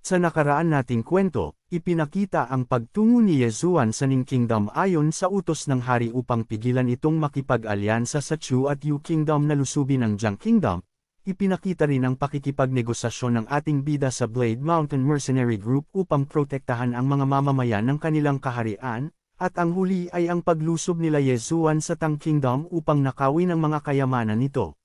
Sa nakaraan nating kwento, ipinakita ang pagtungo ni Yezuan sa Ning Kingdom ayon sa utos ng hari upang pigilan itong makipag-alyansa sa Chu at Yu Kingdom na lusubin ang Jiang Kingdom. Ipinakita rin ang pakikipagnegosasyon ng ating bida sa Blade Mountain Mercenary Group upang protektahan ang mga mamamayan ng kanilang kaharian, at ang huli ay ang paglusob nila Yezuan sa Tang Kingdom upang nakawin ang mga kayamanan nito.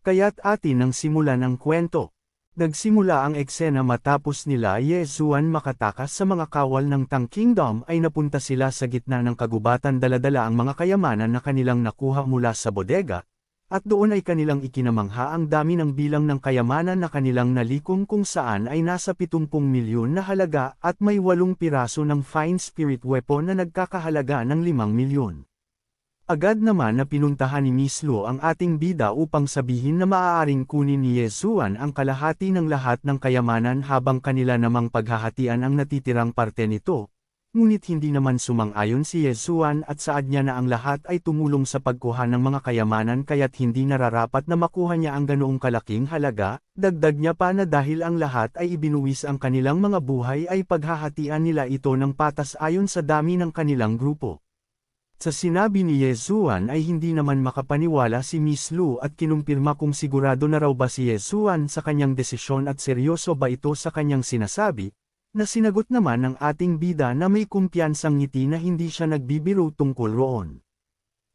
Kaya't atin ang simulan ang kwento. Nagsimula ang eksena matapos nila Yezuan makatakas sa mga kawal ng Tang Kingdom ay napunta sila sa gitna ng kagubatan dala-dala ang mga kayamanan na kanilang nakuha mula sa bodega, at doon ay kanilang ikinamangha ang dami ng bilang ng kayamanan na kanilang nalikom kung saan ay nasa 70 milyon na halaga at may 8 piraso ng fine spirit weapon na nagkakahalaga ng 5 milyon. Agad naman na pinuntahan ni Miss Lu ang ating bida upang sabihin na maaaring kunin ni Yezuan ang kalahati ng lahat ng kayamanan habang kanila namang paghahatian ang natitirang parte nito. Ngunit hindi naman sumang-ayon si Yezuan at saad niya na ang lahat ay tumulong sa pagkuha ng mga kayamanan kaya't hindi nararapat na makuha niya ang ganoong kalaking halaga. Dagdag niya pa na dahil ang lahat ay ibinuwis ang kanilang mga buhay ay paghahatian nila ito ng patas ayon sa dami ng kanilang grupo. Sa sinabi ni Yezuan ay hindi naman makapaniwala si Miss Lu at kinumpirma kung sigurado na raw ba si Yezuan sa kanyang desisyon at seryoso ba ito sa kanyang sinasabi, na sinagot naman ng ating bida na may kumpiyansang ngiti na hindi siya nagbibiro tungkol roon.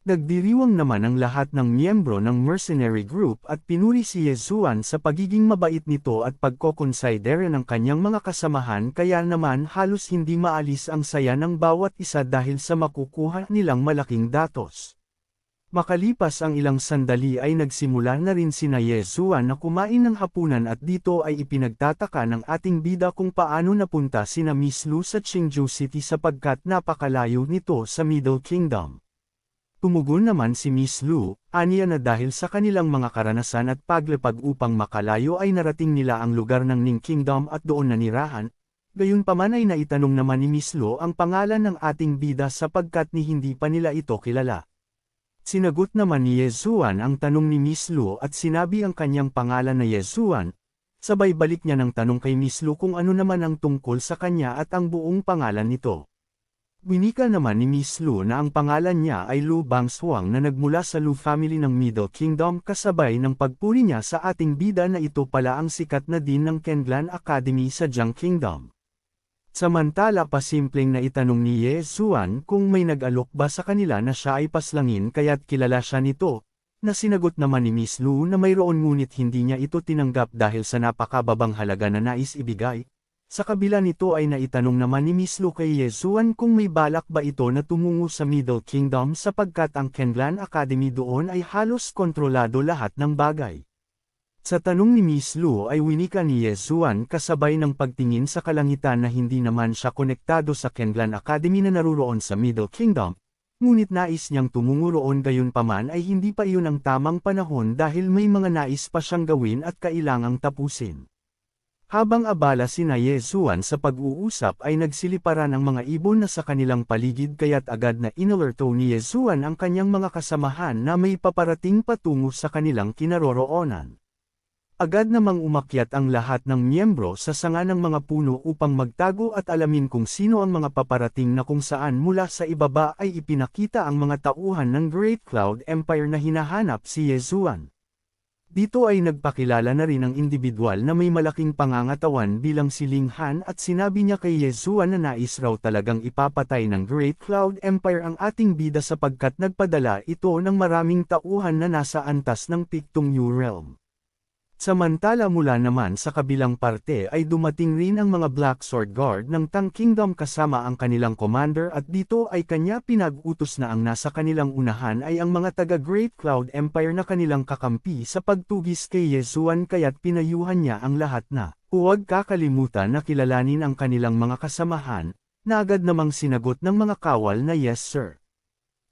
Nagdiriwang naman ang lahat ng miyembro ng mercenary group at pinuri si Yezuan sa pagiging mabait nito at pagkokonsidere ng kanyang mga kasamahan kaya naman halos hindi maalis ang saya ng bawat isa dahil sa makukuha nilang malaking datos. Makalipas ang ilang sandali ay nagsimula na rin sina Yezuan na kumain ng hapunan at dito ay ipinagtataka ng ating bida kung paano napunta sina Miss Lu sa Qingzhou City sapagkat napakalayo nito sa Middle Kingdom. Tumugon naman si Miss Lu, aniya na dahil sa kanilang mga karanasan at paglipag upang makalayo ay narating nila ang lugar ng Ning Kingdom at doon nanirahan. Gayunpaman ay naitanong naman ni Miss Lu ang pangalan ng ating bida sapagkat ni hindi pa nila ito kilala. Sinagot naman ni Yezuan ang tanong ni Miss Lu at sinabi ang kanyang pangalan na Yezuan, sabay balik niya ng tanong kay Miss Lu kung ano naman ang tungkol sa kanya at ang buong pangalan nito. Winika naman ni Miss Lu na ang pangalan niya ay Lu Bangshuang na nagmula sa Lu family ng Middle Kingdom kasabay ng pagpuri niya sa ating bida na ito pala ang sikat na din ng Kenlan Academy sa Jiang Kingdom. Samantala pasimpleng na itanong ni Yezuan kung may nag-alok ba sa kanila na siya ay paslangin kaya't kilala siya nito, na sinagot naman ni Miss Lu na mayroon ngunit hindi niya ito tinanggap dahil sa napakababang halaga na nais ibigay. Sa kabila nito ay naitanong naman ni Miss Lu kay Yezuan kung may balak ba ito na tumungo sa Middle Kingdom sapagkat ang Kenlan Academy doon ay halos kontrolado lahat ng bagay. Sa tanong ni Miss Lu ay winika ni Yezuan kasabay ng pagtingin sa kalangitan na hindi naman siya konektado sa Kenlan Academy na naruroon sa Middle Kingdom, ngunit nais niyang tumungo roon gayunpaman ay hindi pa iyon ang tamang panahon dahil may mga nais pa siyang gawin at kailangang tapusin. Habang abala sina Yezuan sa pag-uusap ay nagsiliparan ang mga ibon na sa kanilang paligid kaya't agad na inalerto ni Yezuan ang kanyang mga kasamahan na may paparating patungo sa kanilang kinaroroonan. Agad namang umakyat ang lahat ng miyembro sa sanga ng mga puno upang magtago at alamin kung sino ang mga paparating na kung saan mula sa ibaba ay ipinakita ang mga tauhan ng Great Cloud Empire na hinahanap si Yezuan. Dito ay nagpakilala na rin ang individual na may malaking pangangatawan bilang si Ling Han at sinabi niya kay Yezuan na nais raw talagang ipapatay ng Great Cloud Empire ang ating bida sapagkat nagpadala ito ng maraming tauhan na nasa antas ng Pictung New Realm. Samantala mula naman sa kabilang parte ay dumating rin ang mga Black Sword Guard ng Tang Kingdom kasama ang kanilang commander at dito ay kanya pinag-utos na ang nasa kanilang unahan ay ang mga taga Great Cloud Empire na kanilang kakampi sa pagtugis kay Yezuan kaya't pinayuhan niya ang lahat na huwag kakalimutan na kilalanin ang kanilang mga kasamahan, na agad namang sinagot ng mga kawal na yes sir.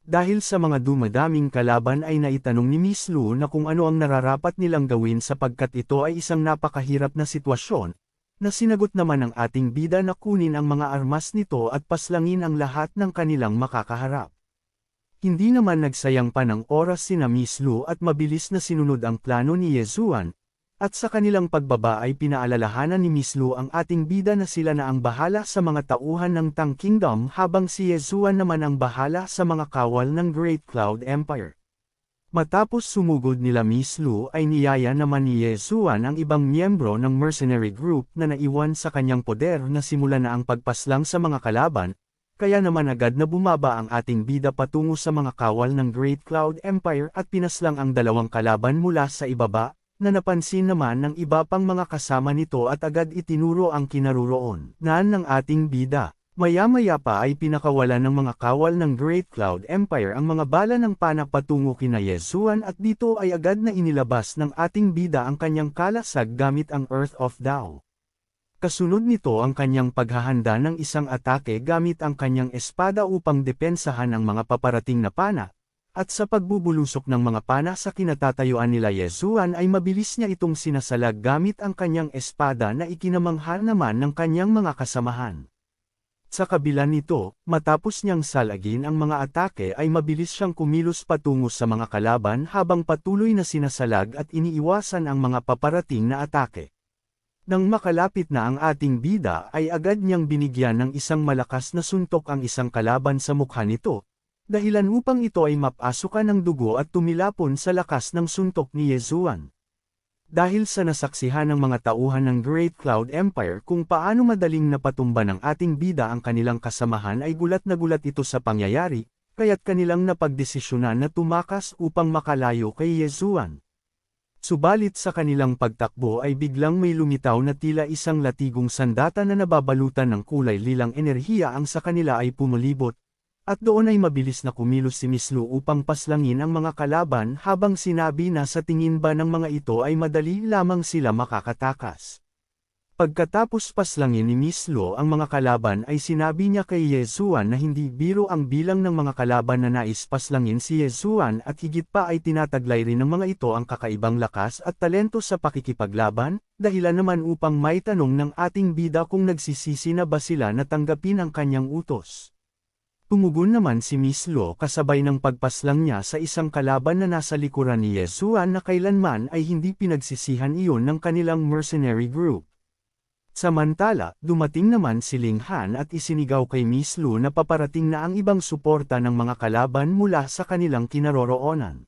Dahil sa mga dumadaming kalaban ay naitanong ni Miss Lu na kung ano ang nararapat nilang gawin sapagkat ito ay isang napakahirap na sitwasyon, na sinagot naman ng ating bida na kunin ang mga armas nito at paslangin ang lahat ng kanilang makakaharap. Hindi naman nagsayang pa ng oras sina Miss Lu at mabilis na sinunod ang plano ni Yezuan, At sa kanilang pagbaba ay pinaalalahanan ni Miss Lu ang ating bida na sila na ang bahala sa mga tauhan ng Tang Kingdom habang si Yezuan naman ang bahala sa mga kawal ng Great Cloud Empire. Matapos sumugod nila Miss Lu ay niyaya naman ni Yezuan ang ibang miyembro ng mercenary group na naiwan sa kanyang poder na simulan na ang pagpaslang sa mga kalaban, kaya naman agad na bumaba ang ating bida patungo sa mga kawal ng Great Cloud Empire at pinaslang ang dalawang kalaban mula sa ibaba, na napansin naman ng iba pang mga kasama nito at agad itinuro ang kinaroroonan ng ating bida. Maya-maya pa ay pinakawalan ng mga kawal ng Great Cloud Empire ang mga bala ng pana patungo kina Yezuan at dito ay agad na inilabas ng ating bida ang kanyang kalasag gamit ang Earth of Tao. Kasunod nito ang kanyang paghahanda ng isang atake gamit ang kanyang espada upang depensahan ang mga paparating na pana. At sa pagbubulusok ng mga pana sa kinatatayuan nila Yezuan ay mabilis niya itong sinasalag gamit ang kanyang espada na ikinamangha naman ng kanyang mga kasamahan. Sa kabila nito, matapos niyang salagin ang mga atake ay mabilis siyang kumilos patungo sa mga kalaban habang patuloy na sinasalag at iniiwasan ang mga paparating na atake. Nang makalapit na ang ating bida ay agad niyang binigyan ng isang malakas na suntok ang isang kalaban sa mukha nito, dahilan upang ito ay mapasukan ng dugo at tumilapon sa lakas ng suntok ni Yezuan. Dahil sa nasaksihan ng mga tauhan ng Great Cloud Empire kung paano madaling napatumba ng ating bida ang kanilang kasamahan ay gulat na gulat ito sa pangyayari, kaya't kanilang napagdesisyonan na tumakas upang makalayo kay Yezuan. Subalit sa kanilang pagtakbo ay biglang may lumitaw na tila isang latigong sandata na nababalutan ng kulay lilang enerhiya ang sa kanila ay pumulibot. At doon ay mabilis na kumilos si Miss Lu upang paslangin ang mga kalaban habang sinabi na sa tingin ba ng mga ito ay madali lamang sila makakatakas. Pagkatapos paslangin ni Miss Lu ang mga kalaban ay sinabi niya kay Yezuan na hindi biro ang bilang ng mga kalaban na nais paslangin si Yezuan at higit pa ay tinataglay rin ng mga ito ang kakaibang lakas at talento sa pakikipaglaban, dahilan naman upang maitanong ng ating bida kung nagsisisi na ba sila na tanggapin ang kanyang utos. Tumugon naman si Miss Lu kasabay ng pagpaslang niya sa isang kalaban na nasa likuran ni Yezuan na kailanman ay hindi pinagsisihan iyon ng kanilang mercenary group. Samantala, dumating naman si Ling Han at isinigaw kay Miss Lu na paparating na ang ibang suporta ng mga kalaban mula sa kanilang kinaroroonan.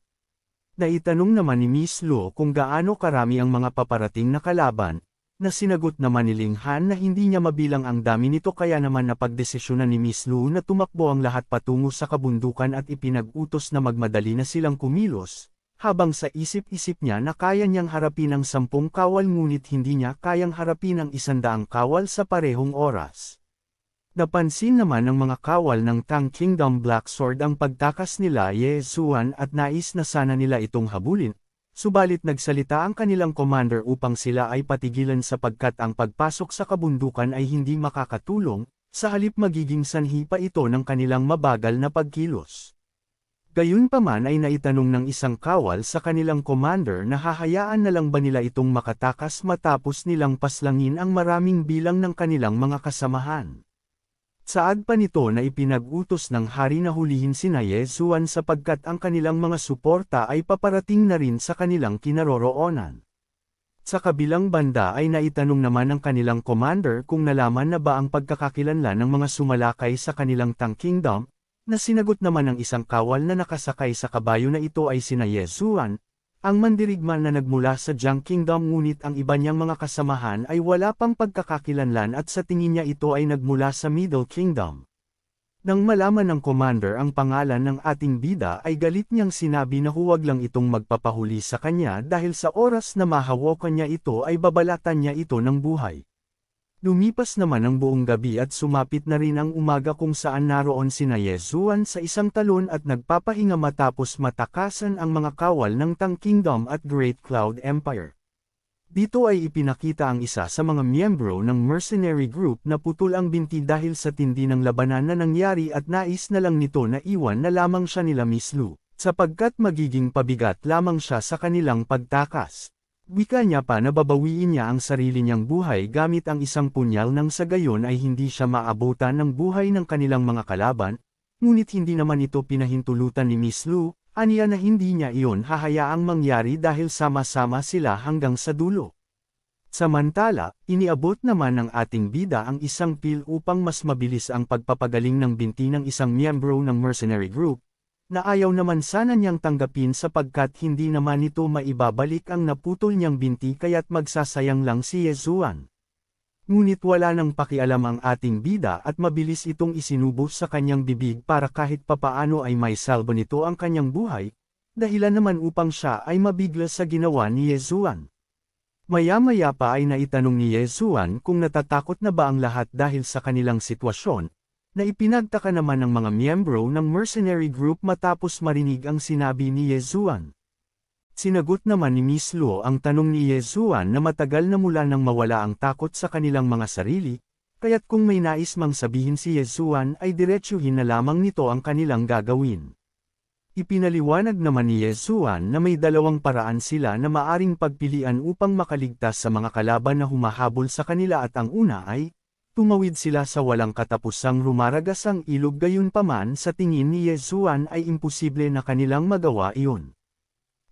Naitanong naman ni Miss Lu kung gaano karami ang mga paparating na kalaban, na sinagot naman ni Ling Han na hindi niya mabilang ang dami nito kaya naman napagdesisyonan ni Miss Lu na tumakbo ang lahat patungo sa kabundukan at ipinag-utos na magmadali na silang kumilos, habang sa isip-isip niya na kaya niyang harapin ang 10 kawal ngunit hindi niya kayang harapin ang 100 kawal sa parehong oras. Napansin naman ng mga kawal ng Tang Kingdom Black Sword ang pagtakas nila Yezuan at nais na sana nila itong habulin. Subalit nagsalita ang kanilang commander upang sila ay patigilan sapagkat ang pagpasok sa kabundukan ay hindi makakatulong, sa halip magiging sanhi pa ito ng kanilang mabagal na pagkilos. Gayunpaman ay naitanong ng isang kawal sa kanilang commander na hahayaan na lang ba nila itong makatakas matapos nilang paslangin ang maraming bilang ng kanilang mga kasamahan. Saad pa nito na ipinag-utos ng hari na hulihin sina Yezuan sapagkat ang kanilang mga suporta ay paparating na rin sa kanilang kinaroroonan. Sa kabilang banda ay naitanong naman ng kanilang commander kung nalaman na ba ang pagkakakilanlan ng mga sumalakay sa kanilang Tang Kingdom, na sinagot naman ng isang kawal na nakasakay sa kabayo na ito ay sina Yezuan, ang mandirigma na nagmula sa Jiang Kingdom ngunit ang iba niyang mga kasamahan ay wala pang pagkakakilanlan at sa tingin niya ito ay nagmula sa Middle Kingdom. Nang malaman ng commander ang pangalan ng ating bida ay galit niyang sinabi na huwag lang itong magpapahuli sa kanya dahil sa oras na mahawakan niya ito ay babalatan niya ito ng buhay. Lumipas naman ang buong gabi at sumapit na rin ang umaga kung saan naroon sina Yezuan sa isang talon at nagpapahinga matapos matakasan ang mga kawal ng Tang Kingdom at Great Cloud Empire. Dito ay ipinakita ang isa sa mga miyembro ng mercenary group na putol ang binti dahil sa tindi ng labanan na nangyari at nais na lang nito na iwan na lamang siya nila Miss Lu, sapagkat magiging pabigat lamang siya sa kanilang pagtakas. Wika niya pa na babawiin niya ang sarili niyang buhay gamit ang isang punyal nang sa gayon ay hindi siya maabutan ng buhay ng kanilang mga kalaban, ngunit hindi naman ito pinahintulutan ni Miss Lu, Aniya na hindi niya iyon hahayaang mangyari dahil sama-sama sila hanggang sa dulo. Samantala, iniabot naman ng ating bida ang isang pill upang mas mabilis ang pagpapagaling ng binti ng isang miyembro ng mercenary group, na ayaw naman sana niyang tanggapin sapagkat hindi naman ito maibabalik ang naputol niyang binti kaya't magsasayang lang si Yezuan. Ngunit wala nang pakialam ang ating bida at mabilis itong isinubo sa kanyang bibig para kahit papaano ay may salbo nito ang kanyang buhay, dahilan naman upang siya ay mabigla sa ginawa ni Yezuan. Maya-maya pa ay naitanong ni Yezuan kung natatakot na ba ang lahat dahil sa kanilang sitwasyon, na ipinagtaka naman ng mga miyembro ng mercenary group matapos marinig ang sinabi ni Yezuan. Sinagot naman ni Miss Luo ang tanong ni Yezuan na matagal na mula nang mawala ang takot sa kanilang mga sarili, kaya't kung may nais mang sabihin si Yezuan ay diretsuhin na lamang nito ang kanilang gagawin. Ipinaliwanag naman ni Yezuan na may dalawang paraan sila na maaring pagpilian upang makaligtas sa mga kalaban na humahabol sa kanila at ang una ay, tumawid sila sa walang katapusang rumaragasang ilog gayunpaman sa tingin ni Yezuan ay imposible na kanilang magawa iyon.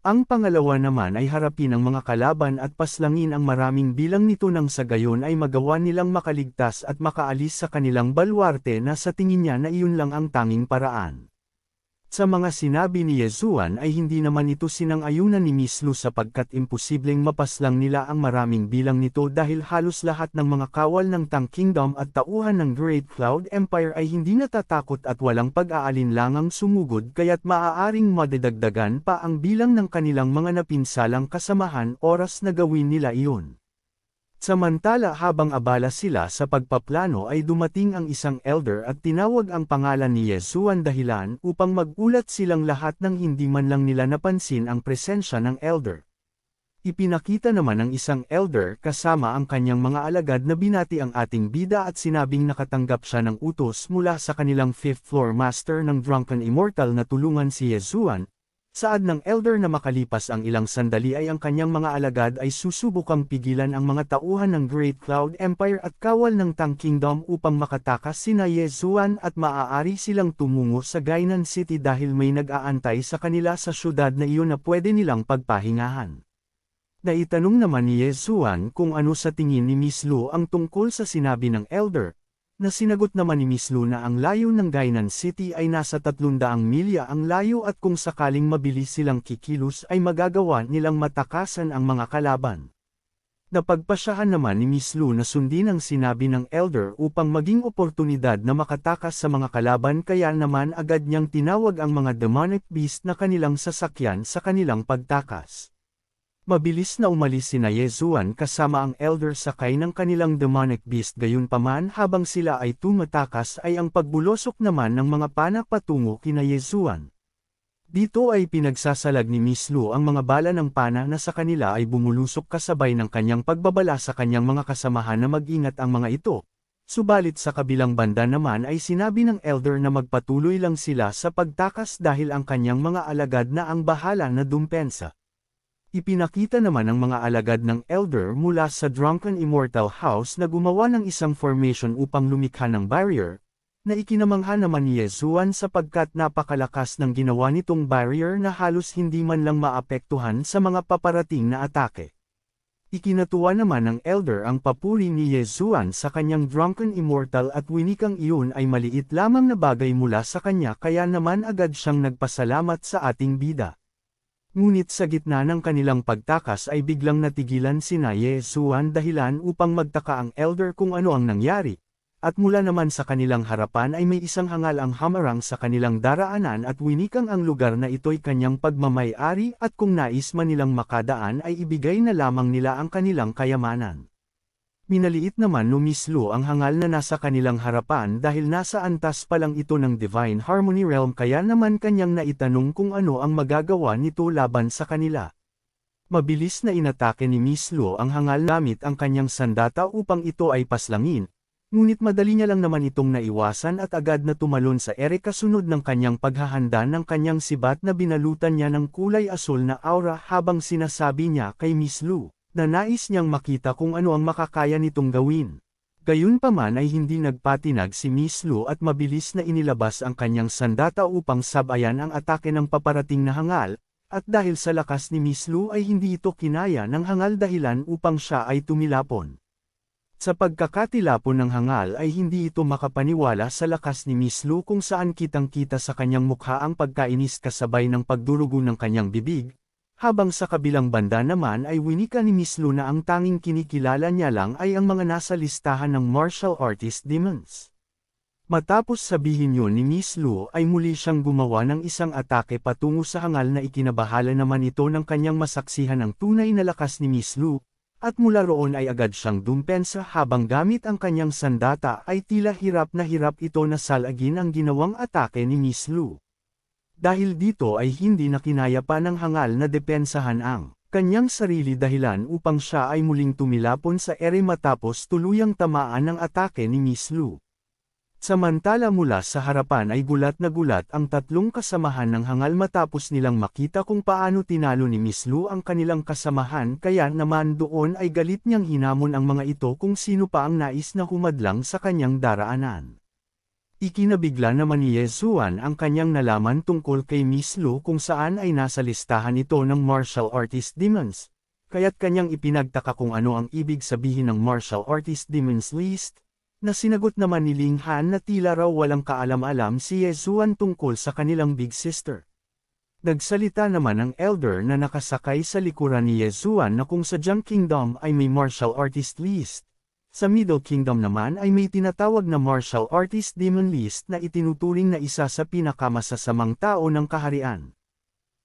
Ang pangalawa naman ay harapin ang mga kalaban at paslangin ang maraming bilang nito nang sa gayon ay magawa nilang makaligtas at makaalis sa kanilang balwarte na sa tingin niya na iyon lang ang tanging paraan. Sa mga sinabi ni Yezuan ay hindi naman ito sinang-ayunan ni Miss Lu sapagkat imposibleng mapaslang nila ang maraming bilang nito dahil halos lahat ng mga kawal ng Tang Kingdom at tauhan ng Great Cloud Empire ay hindi natatakot at walang pag-aalinlangang sumugod kaya't maaaring madadagdagan pa ang bilang ng kanilang mga napinsalang kasamahan oras na gawin nila iyon. Samantala habang abala sila sa pagpaplano ay dumating ang isang elder at tinawag ang pangalan ni Yezuan dahilan upang magulat silang lahat nang hindi man lang nila napansin ang presensya ng elder. Ipinakita naman ng isang elder kasama ang kanyang mga alagad na binati ang ating bida at sinabing nakatanggap siya ng utos mula sa kanilang 5th floor master ng Drunken Immortal na tulungan si Yezuan. Saad ng elder na makalipas ang ilang sandali ay ang kanyang mga alagad ay susubukang pigilan ang mga tauhan ng Great Cloud Empire at kawal ng Tang Kingdom upang makatakas sina Yezuan at maaari silang tumungo sa Gainan City dahil may nag-aantay sa kanila sa syudad na iyon na pwede nilang pagpahingahan. Naitanong naman ni Yezuan kung ano sa tingin ni Miss Lu ang tungkol sa sinabi ng elder, na sinagot naman ni Miss Lu na ang layo ng Gainan City ay nasa 300 milya ang layo at kung sakaling mabilis silang kikilos ay magagawa nilang matakasan ang mga kalaban. Napagpasyahan naman ni Miss Lu na sundin ang sinabi ng elder upang maging oportunidad na makatakas sa mga kalaban kaya naman agad niyang tinawag ang mga demonic beast na kanilang sasakyan sa kanilang pagtakas. Mabilis na umalis sina Yezuan kasama ang elder sakay ng kanilang demonic beast gayunpaman habang sila ay tumatakas ay ang pagbulosok naman ng mga panak patungo kina Yezuan. Dito ay pinagsasalag ni Miss Lu ang mga bala ng pana na sa kanila ay bumulusok kasabay ng kanyang pagbabala sa kanyang mga kasamahan na mag-ingat ang mga ito. Subalit sa kabilang banda naman ay sinabi ng elder na magpatuloy lang sila sa pagtakas dahil ang kanyang mga alagad na ang bahala na dumpensa. Ipinakita naman ng mga alagad ng elder mula sa Drunken Immortal House na gumawa ng isang formation upang lumikha ng barrier, na ikinamangha naman ni Yezuan sapagkat napakalakas ng ginawa nitong barrier na halos hindi man lang maapektuhan sa mga paparating na atake. Ikinatuwa naman ng elder ang papuri ni Yezuan sa kanyang Drunken Immortal at winikang iyon ay maliit lamang na bagay mula sa kanya kaya naman agad siyang nagpasalamat sa ating bida. Ngunit sa gitna ng kanilang pagtakas ay biglang natigilan sina Yezuan dahilan upang magtaka ang elder kung ano ang nangyari, at mula naman sa kanilang harapan ay may isang hangal ang hamarang sa kanilang daraanan at winikang ang lugar na ito'y kanyang pagmamay-ari at kung nais man nilang makadaan ay ibigay na lamang nila ang kanilang kayamanan. Minaliit naman ni Miss Lu ang hangal na nasa kanilang harapan dahil nasa antas pa lang ito ng Divine Harmony Realm kaya naman kanyang naitanong kung ano ang magagawa nito laban sa kanila. Mabilis na inatake ni Miss Lu ang hangal gamit ang kanyang sandata upang ito ay paslangin, ngunit madali niya lang naman itong naiwasan at agad na tumalon sa ere kasunod ng kanyang paghahanda ng kanyang sibat na binalutan niya ng kulay asul na aura habang sinasabi niya kay Miss Lu na nais niyang makita kung ano ang makakaya nitong gawin. Gayunpaman ay hindi nagpatinag si Miss Lu at mabilis na inilabas ang kanyang sandata upang sabayan ang atake ng paparating na hangal, at dahil sa lakas ni Miss Lu ay hindi ito kinaya ng hangal dahilan upang siya ay tumilapon. Sa pagkakatilapon ng hangal ay hindi ito makapaniwala sa lakas ni Miss Lu kung saan kitang-kita sa kanyang mukha ang pagkainis kasabay ng pagdurugo ng kanyang bibig, habang sa kabilang banda naman ay winika ni Miss Lu na ang tanging kinikilala niya lang ay ang mga nasa listahan ng martial artist demons. Matapos sabihin yun ni Miss Lu ay muli siyang gumawa ng isang atake patungo sa hangal na ikinabahala naman ito ng kanyang masaksihan ang tunay na lakas ni Miss Lu, at mula roon ay agad siyang dumpensa habang gamit ang kanyang sandata ay tila hirap na hirap ito na salagin ang ginawang atake ni Miss Lu. Dahil dito ay hindi na kinaya pa ng hangal na depensahan ang kanyang sarili dahilan upang siya ay muling tumilapon sa ere matapos tuluyang tamaan ng atake ni Miss Lu. Samantala mula sa harapan ay gulat na gulat ang tatlong kasamahan ng hangal matapos nilang makita kung paano tinalo ni Miss Lu ang kanilang kasamahan kaya naman doon ay galit niyang hinamon ang mga ito kung sino pa ang nais na humadlang sa kanyang daraanan. Ikinabigla naman ni Yesuan ang kanyang nalaman tungkol kay Miss Lu kung saan ay nasa listahan ito ng martial artist demons, kaya't kanyang ipinagtaka kung ano ang ibig sabihin ng martial artist demons list, na sinagot naman ni Ling Han na tila raw walang kaalam-alam si Yesuan tungkol sa kanilang big sister. Nagsalita naman ang elder na nakasakay sa likuran ni Yesuan na kung sa Jiang Kingdom ay may martial artist list. Sa Middle Kingdom naman ay may tinatawag na martial artist demon list na itinuturing na isa sa pinakamasasamang tao ng kaharian.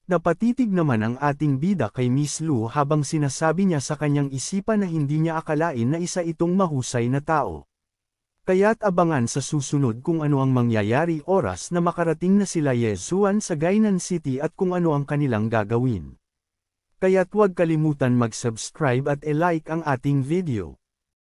Napatitig naman ang ating bida kay Miss Lu habang sinasabi niya sa kanyang isipan na hindi niya akalain na isa itong mahusay na tao. Kaya't abangan sa susunod kung ano ang mangyayari oras na makarating na sila Yesuan sa Gainan City at kung ano ang kanilang gagawin. Kaya't huwag kalimutan mag-subscribe at i-like ang ating video.